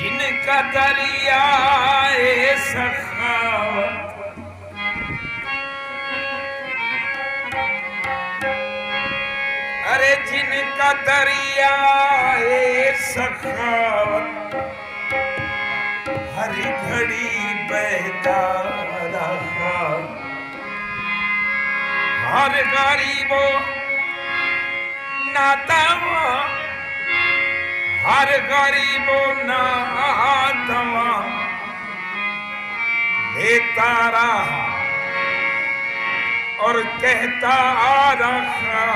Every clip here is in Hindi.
जिनका दरियाए सखावत, अरे जिनका दरियाए सखावत हर घड़ी बहता रहा, हर गरीबों नातावा, हर गरीबों नातावा लेता रहा और कहता रहा,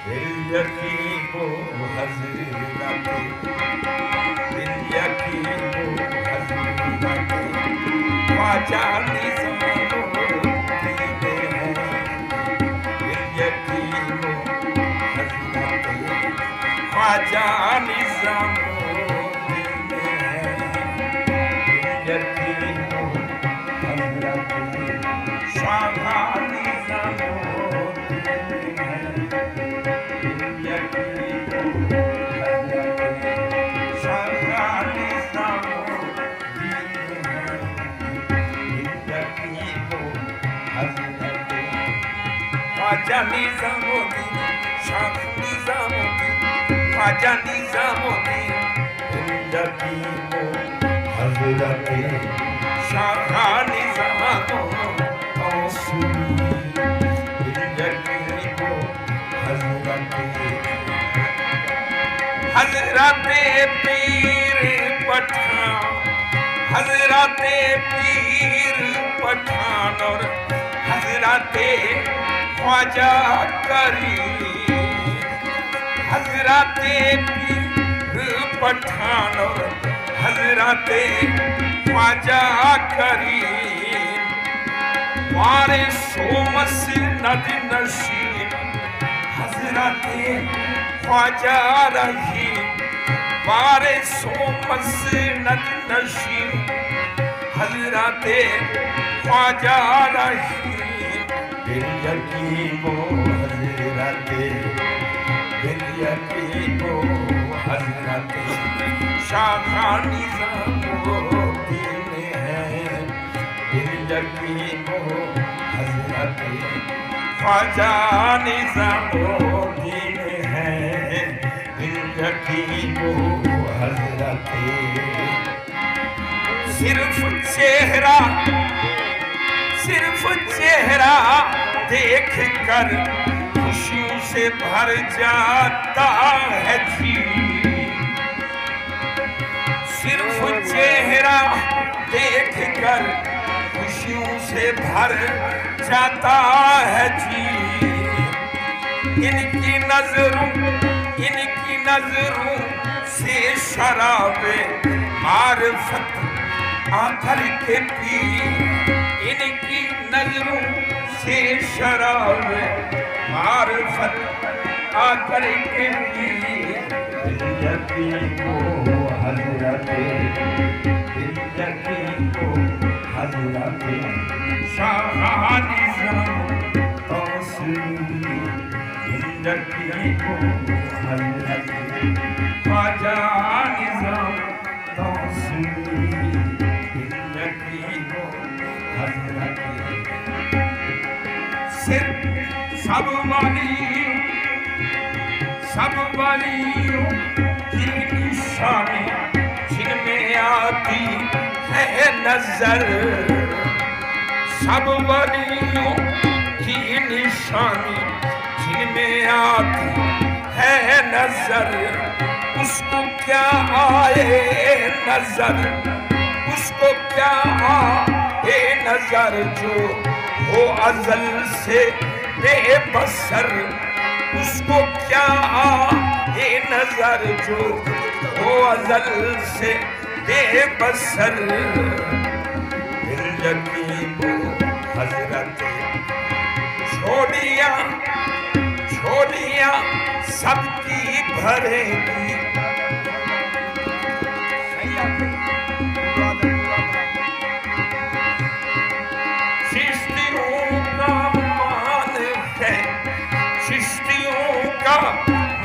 दिल यकीनो हज़रत, दिल यकीनो हज़रत ख्वाजा निज़ामुद्दीन है, दिल यकीनो हज़रत ख्वाजा निज़ामुद्दीन है, दिल यकीनो हज़रत ख्वाजा निज़ामुद्दीन है, दिल यकीनो ख्वाजा निज़ामुद्दीन, शाह निज़ामुद्दीन, ख्वाजा निज़ामुद्दीन, दिल यकीनो हज़रत शाह निज़ामुद्दीन, दिल यकीनो हज़रत हज़रत पीर पठान, हज़रत पीर पठान और हज़रत ख्वाजा करीम, हज़रत पीर पठान और हज़रत ख्वाजा करीम, वारिसो मसनद नशीन हज़रत ख्वाजा रहीम, वारिसो मसनद नशीन हज़रत ख्वाजा रहीम, दिल यकीनो हज़रत, दिल यकीनो हज़रत शाह निज़ामुद्दीन है, दिल यकीनो हज़रत ख्वाजा निज़ामुद्दीन है, दिल यकीनो हज़रत। सिर्फ चेहरा, सिर्फ चेहरा देख कर खुशियों से भर जाता है जी, सिर्फ चेहरा देख कर खुशियों से भर जाता है जी, इनकी नजरों से शराबे मारिफत आकर के पी, इनकी नजरों से शराब मारिफत आकर के पी, दिल यकीनो हज़रत, दिल यकीनो हज़रत शाह निज़ामुद्दीन, दिल यकीनो हज़रत ख्वाजा निज़ामुद्दीन, दिल यकीनो हज़रत। सिर्फ सब वालियों की निशानियां जिनमें आती है नजर, सब वालियों की निशानी जिनमें आती है नजर, उसको क्या आए नजर, उसको क्या आए नजर जो हो अज़ल से बेबसर, उसको क्या आए नजर जो हो अज़ल से बेबसर, दिल यकीनो हज़रत छोड़िया सबकी भरेगी,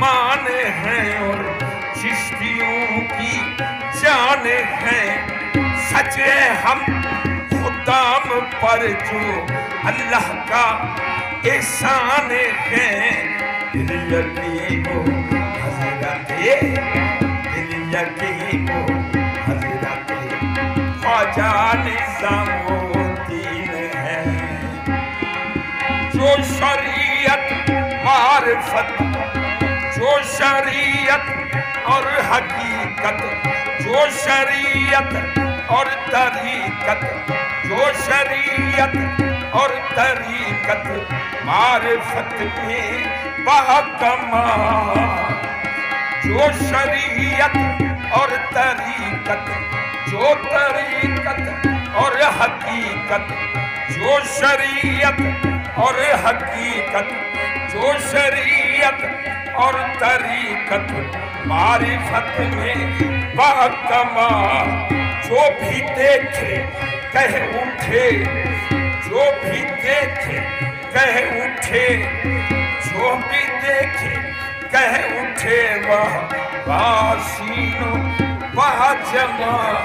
मान है और चिश्तियों की एहसान है सच है हम खुदाम पर जो अल्लाह का एहसान है। दिल यकीनो हजरत दिल यकीनो हजरत ख्वाजा निज़ामुद्दीन है। जो शरीयत मारिफत जो शरीयत और हकीकत जो शरीयत और तरीकत जो शरीयत और तरीकत मारिफत में बाकमाल। जो शरीयत और तरीकत जो तरीकत और हकीकत जो शरीयत और हकीकत जो शरीयत और तरीकत मारिफत में बाकमाल। जो भी देखे कह उठे जो भी देखे कह उठे जो भी देखे कह उठे वह बासीनो वह जमाल।